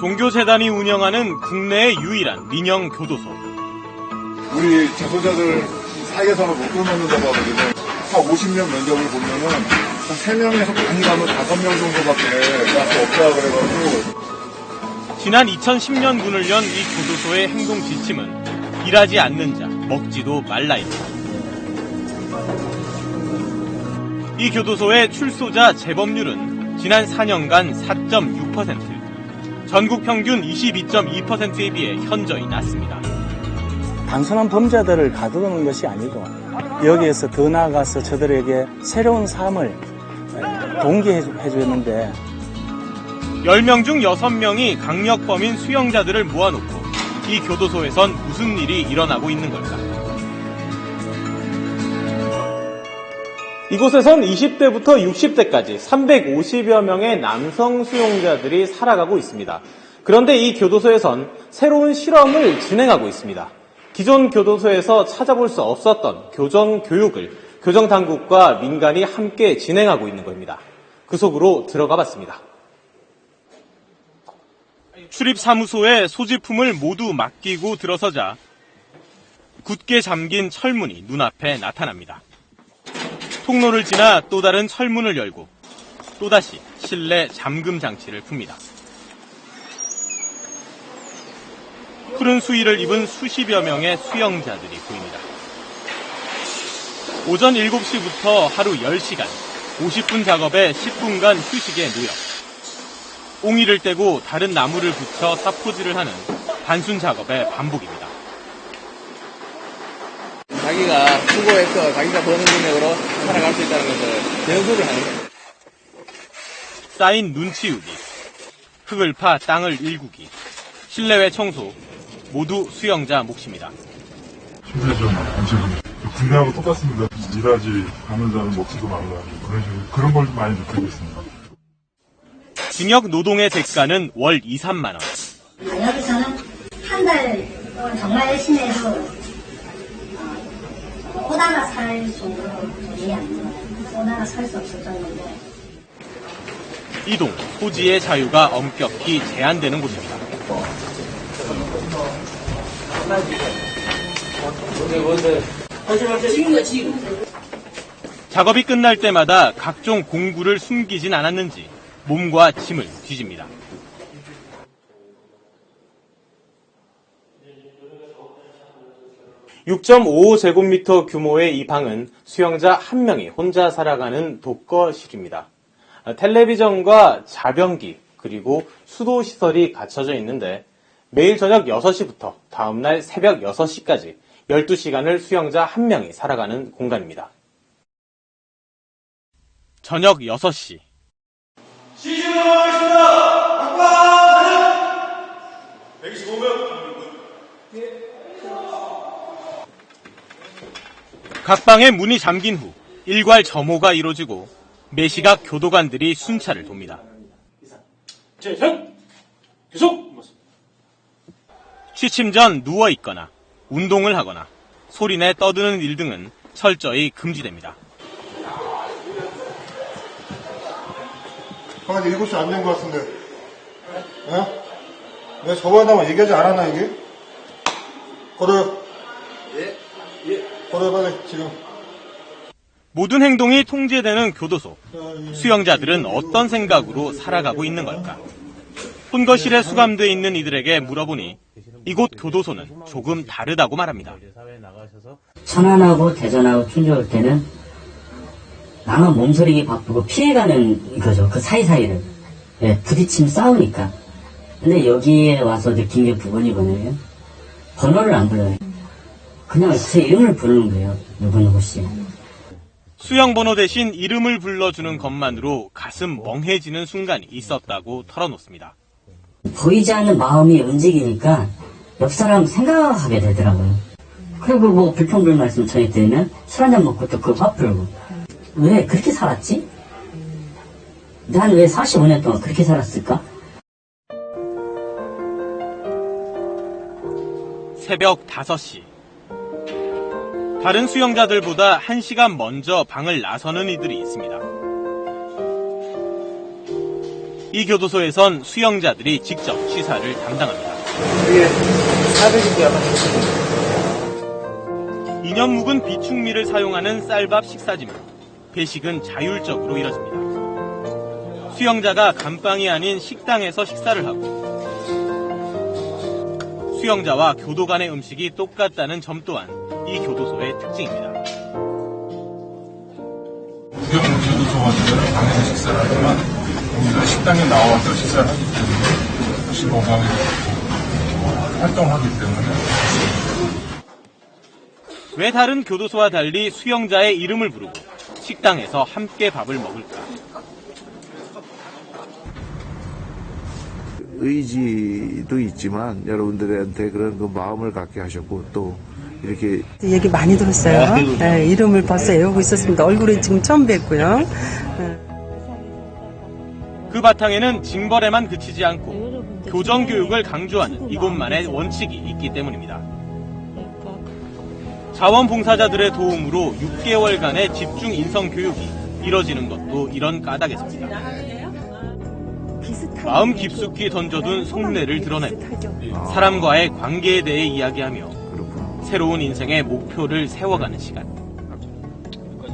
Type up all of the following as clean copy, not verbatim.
종교재단이 운영하는 국내의 유일한 민영 교도소. 우리 재소자들 사이에서는 못 끊어놓는다고 하거든요. 한 50명 면접을 보면은 한 3명에서 많이 가면 5명 정도밖에 갈 수 없다 그래가지고. 지난 2010년 문을 연 이 교도소의 행동 지침은 일하지 않는 자, 먹지도 말라입니다. 이 교도소의 출소자 재범률은 지난 4년간 4.6%, 전국 평균 22.2%에 비해 현저히 낮습니다. 단순한 범죄들을 가두는 것이 아니고 여기에서 더 나아가서 저들에게 새로운 삶을 동기해 주는데 10명 중 6명이 강력범인 수용자들을 모아놓고 이 교도소에선 무슨 일이 일어나고 있는 걸까? 이곳에선 20대부터 60대까지 350여 명의 남성 수용자들이 살아가고 있습니다. 그런데 이 교도소에선 새로운 실험을 진행하고 있습니다. 기존 교도소에서 찾아볼 수 없었던 교정 교육을 교정당국과 민간이 함께 진행하고 있는 겁니다. 그 속으로 들어가 봤습니다. 출입사무소에 소지품을 모두 맡기고 들어서자 굳게 잠긴 철문이 눈앞에 나타납니다. 통로를 지나 또 다른 철문을 열고 또다시 실내 잠금 장치를 풉니다. 푸른 수의를 입은 수십여 명의 수용자들이 보입니다. 오전 7시부터 하루 10시간, 50분 작업에 10분간 휴식의 노역. 옹이를 떼고 다른 나무를 붙여 사포질을 하는 단순 작업의 반복입니다. 자기가 수고해서 자기가 버는 금액으로 살아갈 수 있다는 것을 연습을 하는 거예요. 쌓인 눈 치우기, 흙을 파 땅을 일구기, 실내외 청소, 모두 수용자 몫입니다. 힘들죠. 군대하고 똑같습니다. 일하지 않는 자는 먹지도 말라. 그런 식으로 그런 걸 좀 많이 느끼고 있습니다. 징역 노동의 대가는 월 2, 3만 원. 여기서는 한 달 동안 정말 열심히 해도 옷 하나 살 정도로 돈이 안 들어요. 옷 하나 살 수 없을 정도인데. 이동, 소지의 자유가 엄격히 제한되는 곳입니다. 작업이 끝날 때마다 각종 공구를 숨기진 않았는지 몸과 짐을 뒤집니다. (6.55제곱미터) 규모의 이 방은 수용자 한 명이 혼자 살아가는 독거실입니다. 텔레비전과 자변기 그리고 수도시설이 갖춰져 있는데 매일 저녁 6시부터 다음날 새벽 6시까지 12시간을 수용자 한 명이 살아가는 공간입니다. 저녁 6시. 시식을 하겠습니다. 각방 125명. 각 방의 문이 잠긴 후 일괄 점호가 이루어지고 매시각 교도관들이 순찰을 돕니다. 계속. 취침 전 누워있거나 운동을 하거나 소리내 떠드는 일 등은 철저히 금지됩니다. 한 7시 안 된 것 같은데. 어? 내가 저번에 얘기하지 않았나, 이게? 걸어요. 예. 걸어요, 빨리, 지금. 모든 행동이 통제되는 교도소. 수용자들은 어떤 생각으로 살아가고 있는 걸까? 혼거실에 수감돼 있는 이들에게 물어보니 이곳 교도소는 조금 다르다고 말합니다. 천안하고 대전하고 춘주 올 때는 나만 몸서리기 바쁘고 피해가는 거죠. 그 사이사이를. 네, 부딪히면 싸우니까. 근데 여기에 와서 느낀 게 부분이 뭐냐면 번호를 안 불러요. 그냥 제 이름을 부르는 거예요. 누구누구씨. 수용번호 대신 이름을 불러주는 것만으로 가슴 멍해지는 순간이 있었다고 털어놓습니다. 보이지 않는 마음이 움직이니까 옆 사람 생각하게 되더라고요. 그리고 뭐 불평불 말씀 전해드리면 술 한잔 먹고 또 그 화 풀고. 왜 그렇게 살았지? 난 왜 45년 동안 그렇게 살았을까? 새벽 5시. 다른 수용자들보다 1시간 먼저 방을 나서는 이들이 있습니다. 이 교도소에선 수용자들이 직접 취사를 담당합니다. 인연 묵은 비축미를 사용하는 쌀밥 식사지만 배식은 자율적으로 이뤄집니다. 수용자가 감방이 아닌 식당에서 식사를 하고 수용자와 교도 간의 음식이 똑같다는 점 또한 이 교도소의 특징입니다. 교도소 가서는 방에서 식사를 하지만 우리가 식당에 나와서 식사를 하기 때문에 훨씬 건강하게 활동하기 때문에 왜 다른 교도소와 달리 수용자의 이름을 부르고 식당에서 함께 밥을 먹을까? 의지도 있지만 여러분들한테 그런 그 마음을 갖게 하셨고 또 이렇게 얘기 많이 들었어요. 네, 이름을 벌써 외우고 있었습니다. 얼굴은 지금 처음 뵙고요. 그 바탕에는 징벌에만 그치지 않고 교정교육을 강조하는 이곳만의 원칙이 있기 때문입니다. 자원봉사자들의 도움으로 6개월간의 집중 인성교육이 이뤄지는 것도 이런 까닭에서입니다. 마음 깊숙이 던져둔 속내를 드러내고 사람과의 관계에 대해 이야기하며 새로운 인생의 목표를 세워가는 시간.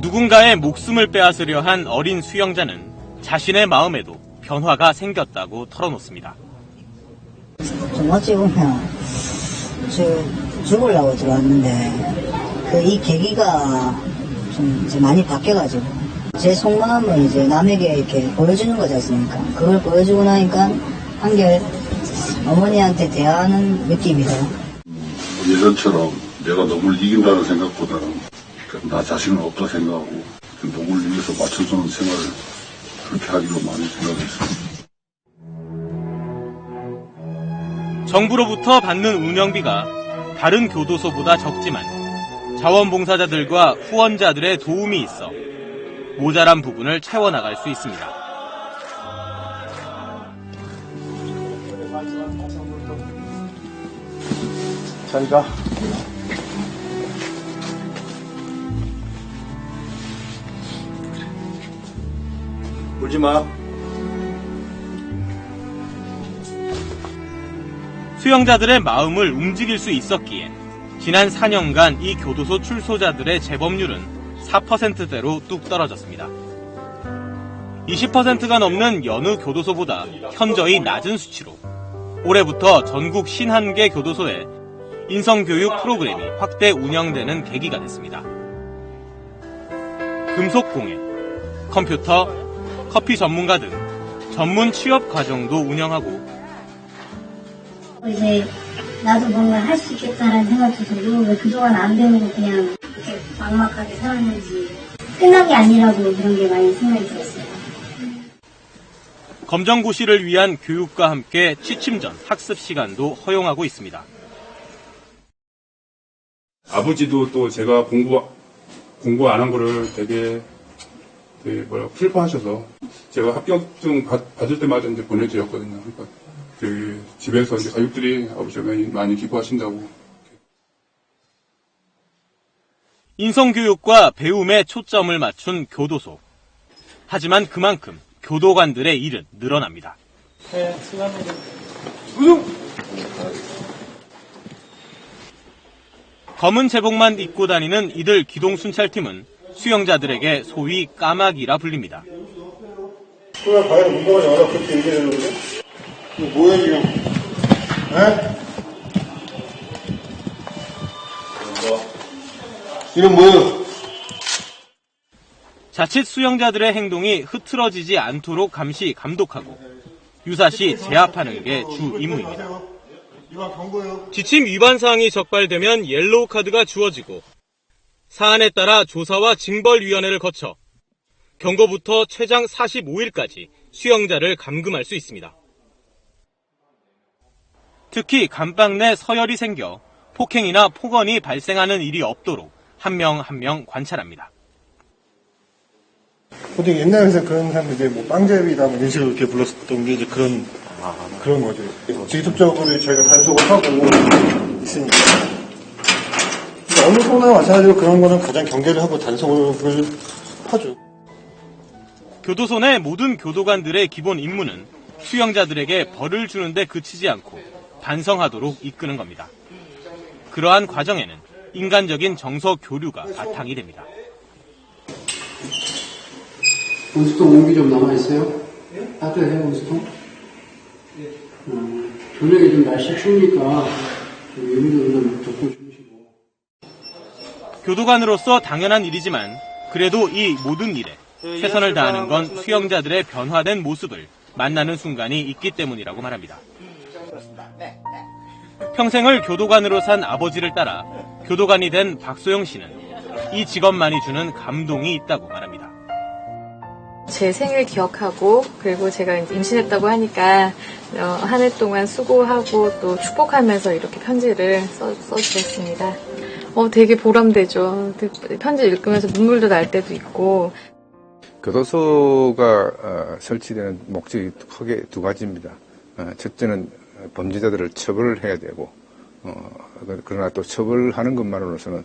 누군가의 목숨을 빼앗으려 한 어린 수용자는 자신의 마음에도 변화가 생겼다고 털어놓습니다. 좀 어찌 보면 죽으려고 들어왔는데 이 계기가 좀 이제 많이 바뀌어가지고 제 속마음을 이제 남에게 이렇게 보여주는 거지 않습니까? 그걸 보여주고 나니까 한결 어머니한테 대하는 느낌이다. 예전처럼 내가 누구를 이긴다는 생각보다는 나 자신은 없다 생각하고 누구를 위해서 맞춰주는 생활을 그렇게 하기로 많이 생각했습니다. 정부로부터 받는 운영비가 다른 교도소보다 적지만 자원봉사자들과 후원자들의 도움이 있어 모자란 부분을 채워나갈 수 있습니다. 잘 가. 울지 마. 수용자들의 마음을 움직일 수 있었기에 지난 4년간 이 교도소 출소자들의 재범률은 4%대로 뚝 떨어졌습니다. 20%가 넘는 여느 교도소보다 현저히 낮은 수치로 올해부터 전국 51개 교도소에 인성교육 프로그램이 확대 운영되는 계기가 됐습니다. 금속공예, 컴퓨터, 커피 전문가 등 전문 취업 과정도 운영하고 이제 나도 뭔가 할 수 있겠다라는 생각도 들고 왜 그동안 안 배우고 그냥 이렇게 막막하게 살았는지 끝난 게 아니라고 그런 게 많이 생각이 들었어요. 검정고시를 위한 교육과 함께 취침 전 학습 시간도 허용하고 있습니다. 아버지도 또 제가 공부 안 한 거를 되게 슬퍼하셔서 제가 합격증 받을 때마다 이제 보내드렸거든요. 그러니까 집에서 이제 가족들이 아버지가 많이 기뻐하신다고. 인성교육과 배움에 초점을 맞춘 교도소. 하지만 그만큼 교도관들의 일은 늘어납니다. 검은 제복만 입고 다니는 이들 기동순찰팀은 수용자들에게 소위 까마귀라 불립니다. 그래, 과연 운동을 여러 그렇게 얘기하는 거지? 이거 뭐야, 지금? 에? 이건 뭐야? 자칫 수용자들의 행동이 흐트러지지 않도록 감시, 감독하고 유사시 제압하는 게 주 임무입니다. 지침 위반 사항이 적발되면 옐로우 카드가 주어지고 사안에 따라 조사와 징벌위원회를 거쳐 경고부터 최장 45일까지 수용자를 감금할 수 있습니다. 특히 감방 내 서열이 생겨 폭행이나 폭언이 발생하는 일이 없도록 한 명 한 명 관찰합니다. 보통 옛날에서 그런 사람들 이제 뭐 빵제비다 뭐 이런 식으로 이렇게 불렀었던 게 이제 그런 거죠. 직접적으로 저희가 단속을 하고 있으니까. 어느 소나 마찬가지로 그런 거는 가장 경계를 하고 단속을 하죠. 교도소 내 모든 교도관들의 기본 임무는 수용자들에게 벌을 주는데 그치지 않고 반성하도록 이끄는 겁니다. 그러한 과정에는 인간적인 정서 교류가 바탕이 됩니다. 온수통 온기 좀 남아있어요? 따뜻해요, 온수통? 저녁에 좀 날씨 추우니까 여기도 좀 덮고 주무시고. 교도관으로서 당연한 일이지만 그래도 이 모든 일에 최선을 다하는 건 수용자들의 변화된 모습을 만나는 순간이 있기 때문이라고 말합니다. 평생을 교도관으로 산 아버지를 따라 교도관이 된 박소영 씨는 이 직업만이 주는 감동이 있다고 말합니다. 제 생일 기억하고 그리고 제가 이제 임신했다고 하니까 한 해 동안 수고하고 또 축복하면서 이렇게 편지를 써주셨습니다. 되게 보람되죠. 편지 읽으면서 눈물도 날 때도 있고. 교도소가 설치되는 목적이 크게 두 가지입니다. 첫째는 범죄자들을 처벌을 해야 되고 그러나 또 처벌하는 것만으로서는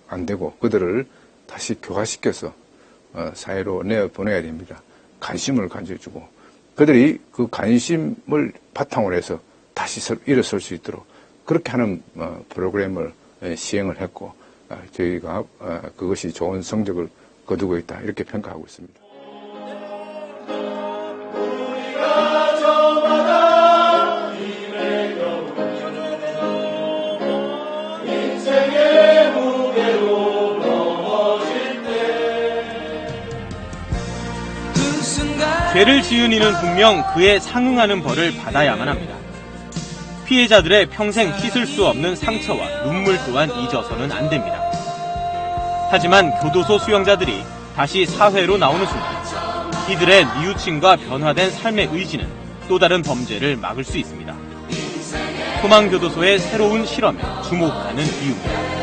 안 되고 그들을 다시 교화시켜서 사회로 내보내야 됩니다. 관심을 가져주고 그들이 그 관심을 바탕으로 해서 다시 일어설 수 있도록 그렇게 하는 프로그램을 시행을 했고 저희가 그것이 좋은 성적을 거두고 있다 이렇게 평가하고 있습니다. 죄를 지은 이는 분명 그에 상응하는 벌을 받아야만 합니다. 피해자들의 평생 씻을 수 없는 상처와 눈물 또한 잊어서는 안 됩니다. 하지만 교도소 수용자들이 다시 사회로 나오는 순간 이들의 뉘우침과 변화된 삶의 의지는 또 다른 범죄를 막을 수 있습니다. 소망교도소의 새로운 실험에 주목하는 이유입니다.